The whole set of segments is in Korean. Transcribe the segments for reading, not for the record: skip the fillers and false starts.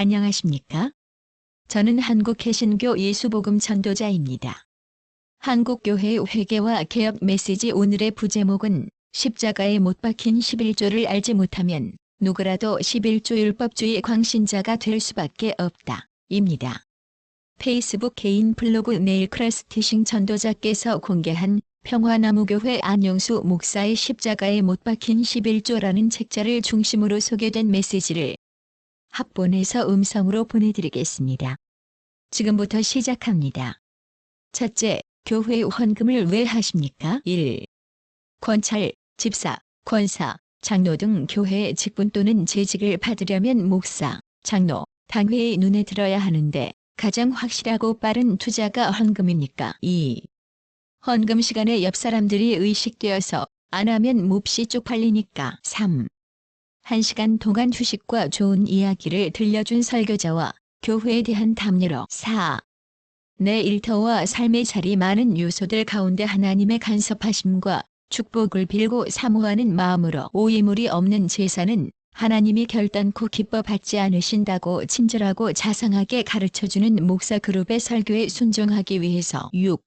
안녕하십니까? 저는 한국개신교 예수복음 전도자입니다. 한국교회의 회개와 개혁 메시지 오늘의 부제목은 십자가에 못 박힌 11조를 알지 못하면 누구라도 11조 율법주의 광신자가 될 수밖에 없다. 입니다. 페이스북 개인 블로그 네일 크러스티싱 전도자께서 공개한 평화나무교회 안영수 목사의 십자가에 못 박힌 11조라는 책자를 중심으로 소개된 메시지를 합본해서 음성으로 보내드리겠습니다. 지금부터 시작합니다. 첫째, 교회 헌금을 왜 하십니까? 1. 권찰, 집사, 권사, 장로 등 교회의 직분 또는 재직을 받으려면 목사, 장로, 당회의 눈에 들어야 하는데 가장 확실하고 빠른 투자가 헌금입니까? 2. 헌금 시간에 옆 사람들이 의식되어서 안 하면 몹시 쪽팔리니까. 3. 1시간 동안 휴식과 좋은 이야기를 들려준 설교자와 교회에 대한 담례로. 4. 내 일터와 삶의 자리 많은 요소들 가운데 하나님의 간섭하심과 축복을 빌고 사모하는 마음으로. 오이물이 없는 제사는 하나님이 결단코 기뻐 받지 않으신다고 친절하고 자상하게 가르쳐주는 목사 그룹의 설교에 순종하기 위해서. 6.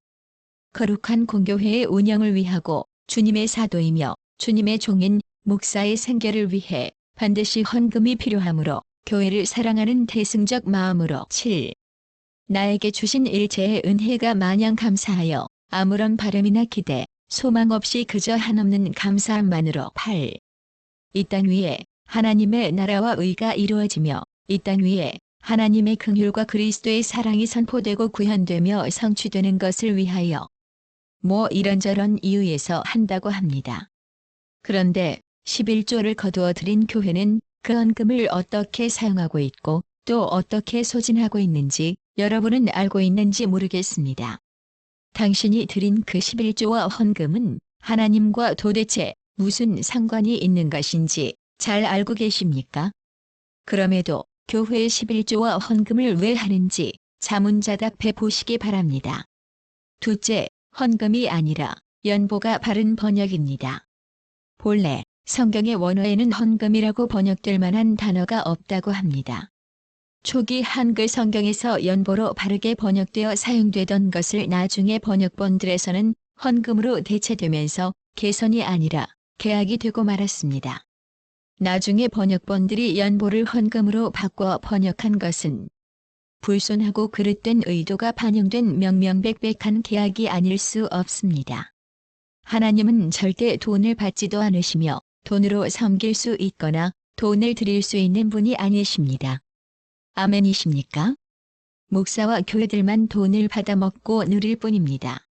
거룩한 공교회의 운영을 위하고 주님의 사도이며 주님의 종인 목사의 생계를 위해 반드시 헌금이 필요하므로 교회를 사랑하는 대승적 마음으로. 7. 나에게 주신 일체의 은혜가 마냥 감사하여 아무런 바람이나 기대, 소망 없이 그저 한없는 감사함만으로. 8. 이 땅 위에 하나님의 나라와 의가 이루어지며 이 땅 위에 하나님의 긍휼과 그리스도의 사랑이 선포되고 구현되며 성취되는 것을 위하여. 이런저런 이유에서 한다고 합니다. 그런데 11조를 거두어 들인 교회는 그 헌금을 어떻게 사용하고 있고 또 어떻게 소진하고 있는지 여러분은 알고 있는지 모르겠습니다. 당신이 드린 그 11조와 헌금은 하나님과 도대체 무슨 상관이 있는 것인지 잘 알고 계십니까? 그럼에도 교회의 11조와 헌금을 왜 하는지 자문자답해 보시기 바랍니다. 둘째, 헌금이 아니라 연보가 바른 번역입니다. 본래 성경의 원어에는 헌금이라고 번역될 만한 단어가 없다고 합니다. 초기 한글 성경에서 연보로 바르게 번역되어 사용되던 것을 나중에 번역본들에서는 헌금으로 대체되면서 개선이 아니라 개악이 되고 말았습니다. 나중에 번역본들이 연보를 헌금으로 바꿔 번역한 것은 불손하고 그릇된 의도가 반영된 명명백백한 개악이 아닐 수 없습니다. 하나님은 절대 돈을 받지도 않으시며 돈으로 섬길 수 있거나 돈을 드릴 수 있는 분이 아니십니다. 아멘이십니까? 목사와 교회들만 돈을 받아먹고 누릴 뿐입니다.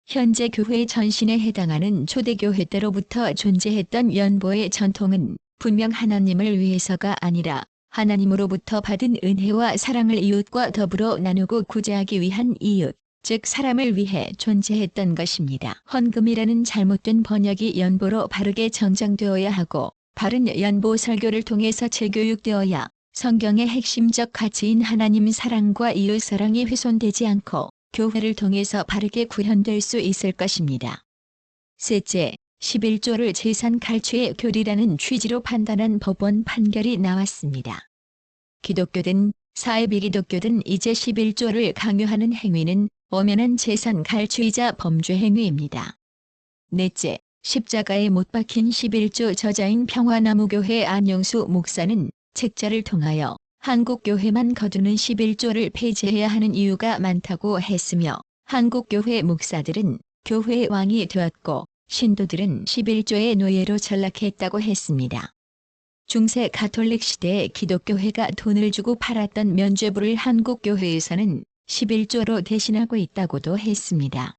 현재 교회 전신에 해당하는 초대교회 때로부터 존재했던 연보의 전통은 분명 하나님을 위해서가 아니라 하나님으로부터 받은 은혜와 사랑을 이웃과 더불어 나누고 구제하기 위한 이웃, 즉 사람을 위해 존재했던 것입니다. 헌금이라는 잘못된 번역이 연보로 바르게 정정되어야 하고 바른 연보 설교를 통해서 재교육되어야 성경의 핵심적 가치인 하나님 사랑과 이웃 사랑이 훼손되지 않고 교회를 통해서 바르게 구현될 수 있을 것입니다. 셋째, 11조를 재산 갈취의 교리라는 취지로 판단한 법원 판결이 나왔습니다. 기독교든 사회비기독교든 이제 11조를 강요하는 행위는 엄연한 재산 갈취이자 범죄 행위입니다. 넷째, 십자가에 못 박힌 11조 저자인 평화나무교회 안영수 목사는 책자를 통하여 한국교회만 거두는 11조를 폐지해야 하는 이유가 많다고 했으며 한국교회 목사들은 교회의 왕이 되었고 신도들은 11조의 노예로 전락했다고 했습니다. 중세 가톨릭 시대에 기독교회가 돈을 주고 팔았던 면죄부를 한국교회에서는 11조로 대신하고 있다고도 했습니다.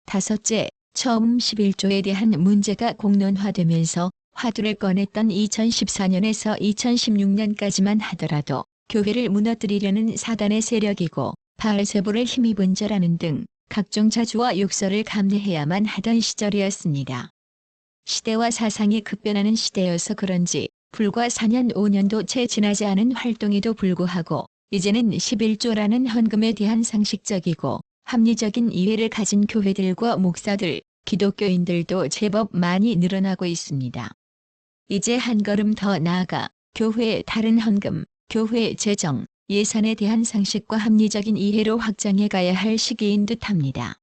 다섯째, 처음 11조에 대한 문제가 공론화되면서 화두를 꺼냈던 2014년에서 2016년까지만 하더라도 교회를 무너뜨리려는 사단의 세력이고 바알세불을 힘입은 자라는 등 각종 자주와 욕설을 감내해야만 하던 시절이었습니다. 시대와 사상이 급변하는 시대여서 그런지 불과 4년 5년도 채 지나지 않은 활동에도 불구하고 이제는 11조라는 헌금에 대한 상식적이고 합리적인 이해를 가진 교회들과 목사들, 기독교인들도 제법 많이 늘어나고 있습니다. 이제 한 걸음 더 나아가 교회의 다른 헌금, 교회 재정, 예산에 대한 상식과 합리적인 이해로 확장해 가야 할 시기인 듯합니다.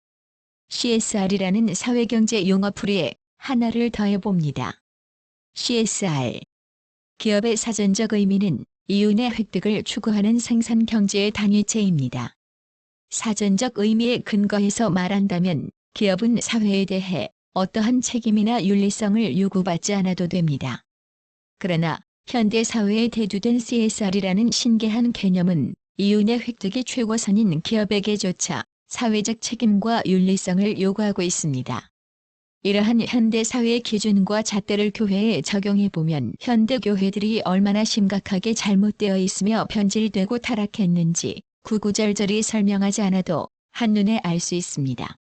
CSR이라는 사회경제 용어 풀이에 하나를 더해봅니다. CSR. 기업의 사전적 의미는 이윤의 획득을 추구하는 생산경제의 단위체입니다. 사전적 의미에 근거해서 말한다면 기업은 사회에 대해 어떠한 책임이나 윤리성을 요구받지 않아도 됩니다. 그러나 현대 사회에 대두된 CSR이라는 신기한 개념은 이윤의 획득이 최고선인 기업에게조차 사회적 책임과 윤리성을 요구하고 있습니다. 이러한 현대 사회의 기준과 잣대를 교회에 적용해보면 현대 교회들이 얼마나 심각하게 잘못되어 있으며 변질되고 타락했는지 구구절절히 설명하지 않아도 한눈에 알 수 있습니다.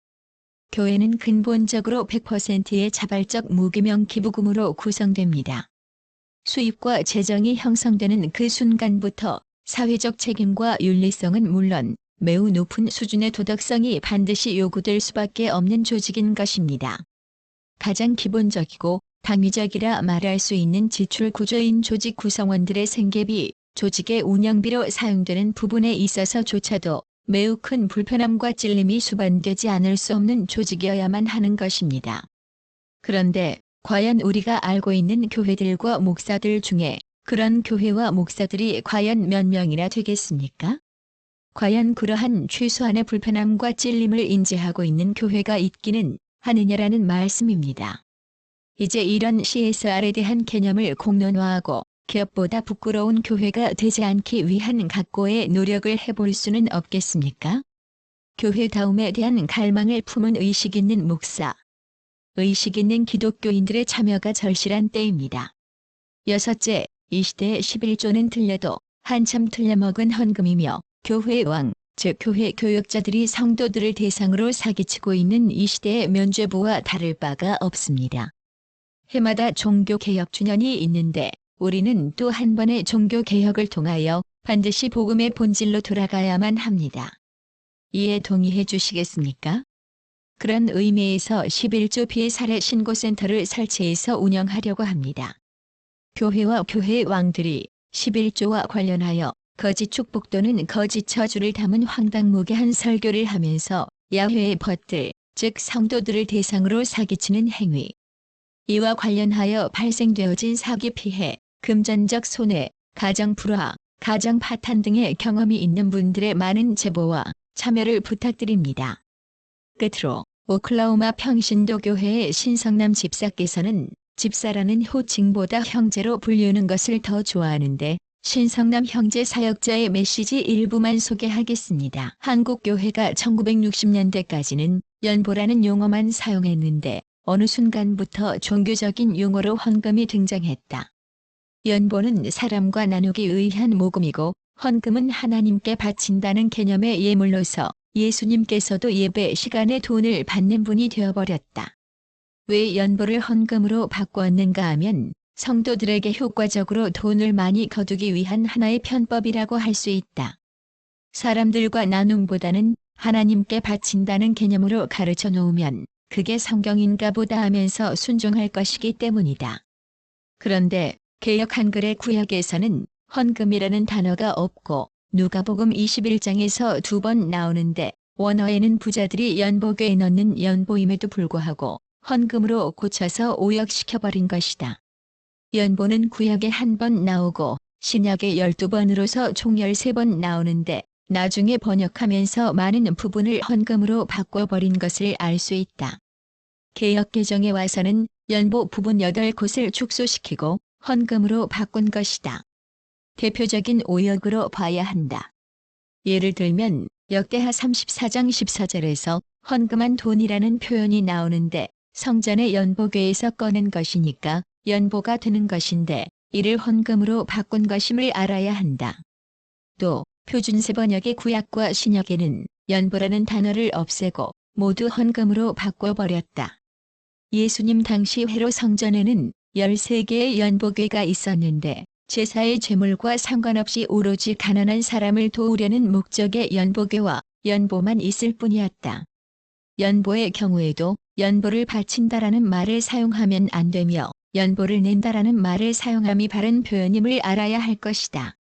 교회는 근본적으로 100%의 자발적 무기명 기부금으로 구성됩니다. 수입과 재정이 형성되는 그 순간부터 사회적 책임과 윤리성은 물론 매우 높은 수준의 도덕성이 반드시 요구될 수밖에 없는 조직인 것입니다. 가장 기본적이고 당위적이라 말할 수 있는 지출 구조인 조직 구성원들의 생계비, 조직의 운영비로 사용되는 부분에 있어서조차도 매우 큰 불편함과 찔림이 수반되지 않을 수 없는 조직이어야만 하는 것입니다. 그런데 과연 우리가 알고 있는 교회들과 목사들 중에 그런 교회와 목사들이 과연 몇 명이나 되겠습니까? 과연 그러한 최소한의 불편함과 찔림을 인지하고 있는 교회가 있기는 하느냐라는 말씀입니다. 이제 이런 CSR에 대한 개념을 공론화하고 기업보다 부끄러운 교회가 되지 않기 위한 각고의 노력을 해볼 수는 없겠습니까? 교회다움에 대한 갈망을 품은 의식 있는 목사, 의식 있는 기독교인들의 참여가 절실한 때입니다. 여섯째, 이 시대의 11조는 틀려도 한참 틀려먹은 헌금이며 교회의 왕, 즉 교회 교역자들이 성도들을 대상으로 사기치고 있는 이 시대의 면죄부와 다를 바가 없습니다. 해마다 종교개혁 주년이 있는데 우리는 또 한 번의 종교개혁을 통하여 반드시 복음의 본질로 돌아가야만 합니다. 이에 동의해 주시겠습니까? 그런 의미에서 11조 비사례 신고센터를 설치해서 운영하려고 합니다. 교회와 교회의 왕들이 11조와 관련하여 거짓 축복 또는 거짓 저주를 담은 황당무계한 설교를 하면서 야훼의 벗들, 즉 성도들을 대상으로 사기치는 행위, 이와 관련하여 발생되어진 사기 피해, 금전적 손해, 가정 불화, 가정 파탄 등의 경험이 있는 분들의 많은 제보와 참여를 부탁드립니다. 끝으로 오클라호마 평신도교회의 신성남 집사께서는 집사라는 호칭보다 형제로 불리우는 것을 더 좋아하는데 신성남 형제 사역자의 메시지 일부만 소개하겠습니다. 한국 교회가 1960년대까지는 연보라는 용어만 사용했는데 어느 순간부터 종교적인 용어로 헌금이 등장했다. 연보는 사람과 나누기 위한 모금이고 헌금은 하나님께 바친다는 개념의 예물로서 예수님께서도 예배 시간에 돈을 받는 분이 되어버렸다. 왜 연보를 헌금으로 바꾸었는가 하면 성도들에게 효과적으로 돈을 많이 거두기 위한 하나의 편법이라고 할 수 있다. 사람들과 나눔보다는 하나님께 바친다는 개념으로 가르쳐 놓으면 그게 성경인가 보다 하면서 순종할 것이기 때문이다. 그런데 개역 한글의 구약에서는 헌금이라는 단어가 없고 누가복음 21장에서 2번 나오는데 원어에는 부자들이 연보궤에 넣는 연보임에도 불구하고 헌금으로 고쳐서 오역시켜버린 것이다. 연보는 구약에 1번 나오고 신약에 12번으로서 총 13번 나오는데 나중에 번역하면서 많은 부분을 헌금으로 바꿔버린 것을 알 수 있다. 개역 개정에 와서는 연보 부분 8곳을 축소시키고 헌금으로 바꾼 것이다. 대표적인 오역으로 봐야 한다. 예를 들면 역대하 34장 14절에서 헌금한 돈이라는 표현이 나오는데 성전의 연보궤에서 꺼낸 것이니까 연보가 되는 것인데 이를 헌금으로 바꾼 것임을 알아야 한다. 또 표준세 번역의 구약과 신약에는 연보라는 단어를 없애고 모두 헌금으로 바꿔버렸다. 예수님 당시 회로 성전에는 13개의 연보궤가 있었는데 제사의 제물과 상관없이 오로지 가난한 사람을 도우려는 목적의 연보궤와 연보만 있을 뿐이었다. 연보의 경우에도 연보를 바친다라는 말을 사용하면 안 되며 연보를 낸다라는 말을 사용함이 바른 표현임을 알아야 할 것이다.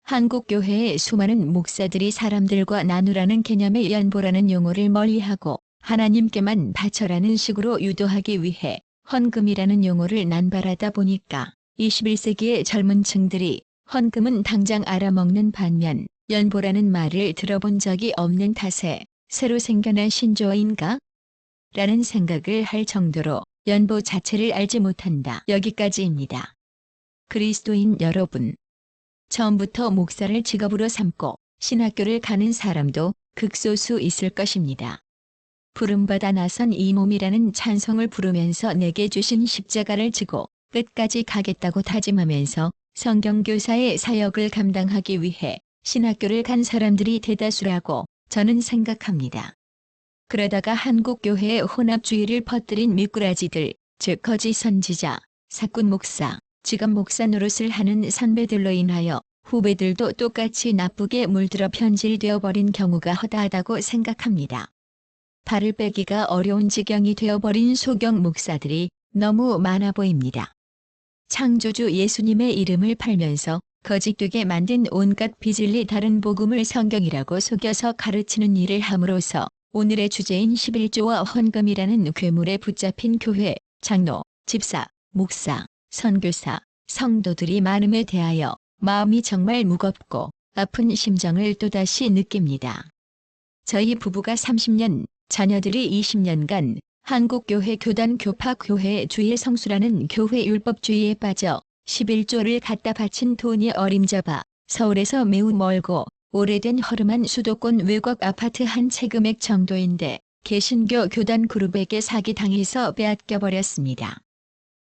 한국교회의 수많은 목사들이 사람들과 나누라는 개념의 연보라는 용어를 멀리하고 하나님께만 바쳐라는 식으로 유도하기 위해 헌금이라는 용어를 남발하다 보니까 21세기의 젊은 층들이 헌금은 당장 알아먹는 반면 연보라는 말을 들어본 적이 없는 탓에 새로 생겨난 신조어인가? 라는 생각을 할 정도로 연보 자체를 알지 못한다. 여기까지입니다. 그리스도인 여러분. 처음부터 목사를 직업으로 삼고 신학교를 가는 사람도 극소수 있을 것입니다. 부름받아 나선 이 몸이라는 찬송을 부르면서 내게 주신 십자가를 지고 끝까지 가겠다고 다짐하면서 성경교사의 사역을 감당하기 위해 신학교를 간 사람들이 대다수라고 저는 생각합니다. 그러다가 한국교회의 혼합주의를 퍼뜨린 미꾸라지들, 즉 거짓 선지자, 사꾼 목사, 직업 목사 노릇을 하는 선배들로 인하여 후배들도 똑같이 나쁘게 물들어 변질되어 버린 경우가 허다하다고 생각합니다. 발을 빼기가 어려운 지경이 되어버린 소경 목사들이 너무 많아 보입니다. 창조주 예수님의 이름을 팔면서 거짓되게 만든 온갖 비질리 다른 복음을 성경이라고 속여서 가르치는 일을 함으로써 오늘의 주제인 11조와 헌금이라는 괴물에 붙잡힌 교회, 장로, 집사, 목사, 선교사, 성도들이 많음에 대하여 마음이 정말 무겁고 아픈 심정을 또다시 느낍니다. 저희 부부가 30년, 자녀들이 20년간 한국교회 교단 교파교회 주일 성수라는 교회 율법주의에 빠져 11조를 갖다 바친 돈이 어림잡아 서울에서 매우 멀고 오래된 허름한 수도권 외곽 아파트 한 채 금액 정도인데 개신교 교단 그룹에게 사기당해서 빼앗겨버렸습니다.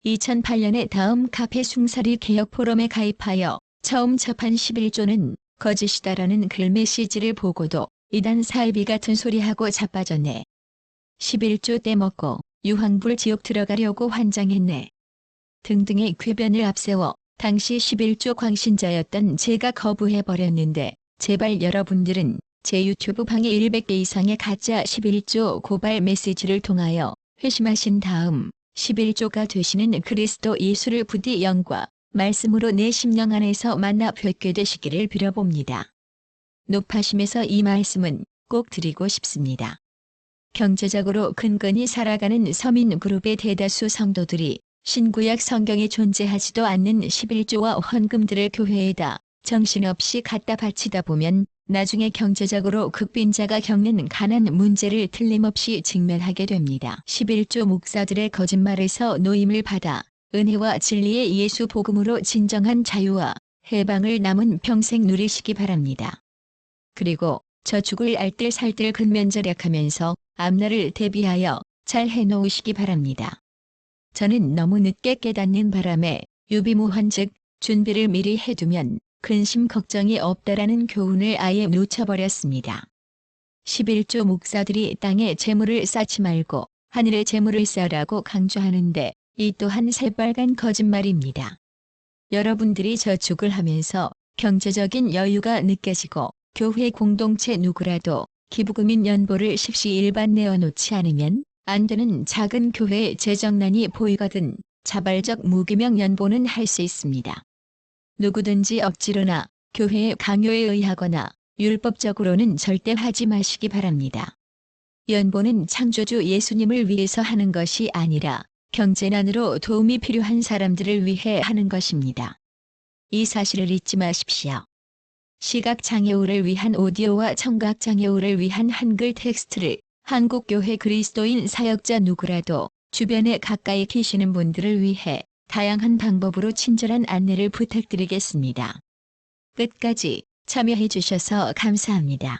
2008년에 다음 카페 숭사리 개혁 포럼에 가입하여 처음 접한 11조는 거짓이다라는 글 메시지를 보고도 이단 사이비 같은 소리하고 자빠졌네. 11조 떼먹고 유황불 지옥 들어가려고 환장했네. 등등의 궤변을 앞세워 당시 11조 광신자였던 제가 거부해버렸는데 제발 여러분들은 제 유튜브 방에 100개 이상의 가짜 11조 고발 메시지를 통하여 회심하신 다음 11조가 되시는 그리스도 예수를 부디 영과 말씀으로 내 심령 안에서 만나 뵙게 되시기를 빌어봅니다. 높아심에서 이 말씀은 꼭 드리고 싶습니다. 경제적으로 근근히 살아가는 서민 그룹의 대다수 성도들이 신구약 성경에 존재하지도 않는 11조와 헌금들을 교회에다 정신없이 갖다 바치다 보면 나중에 경제적으로 극빈자가 겪는 가난 문제를 틀림없이 직면하게 됩니다. 11조 목사들의 거짓말에서 노임을 받아 은혜와 진리의 예수 복음으로 진정한 자유와 해방을 남은 평생 누리시기 바랍니다. 그리고 저축을 알뜰살뜰 근면절약하면서 앞날을 대비하여 잘 해놓으시기 바랍니다. 저는 너무 늦게 깨닫는 바람에 유비무환 즉 준비를 미리 해두면 근심 걱정이 없다라는 교훈을 아예 놓쳐버렸습니다. 11조 목사들이 땅에 재물을 쌓지 말고 하늘에 재물을 쌓으라고 강조하는데 이 또한 새빨간 거짓말입니다. 여러분들이 저축을 하면서 경제적인 여유가 느껴지고 교회 공동체 누구라도 기부금인 연보를 십시일반 내어놓지 않으면 안 되는 작은 교회의 재정난이 보이거든 자발적 무기명 연보는 할 수 있습니다. 누구든지 억지로나 교회의 강요에 의하거나 율법적으로는 절대 하지 마시기 바랍니다. 연보는 창조주 예수님을 위해서 하는 것이 아니라 경제난으로 도움이 필요한 사람들을 위해 하는 것입니다. 이 사실을 잊지 마십시오. 시각장애우를 위한 오디오와 청각장애우를 위한 한글 텍스트를 한국교회 그리스도인 사역자 누구라도 주변에 가까이 계시는 분들을 위해 다양한 방법으로 친절한 안내를 부탁드리겠습니다. 끝까지 참여해 주셔서 감사합니다.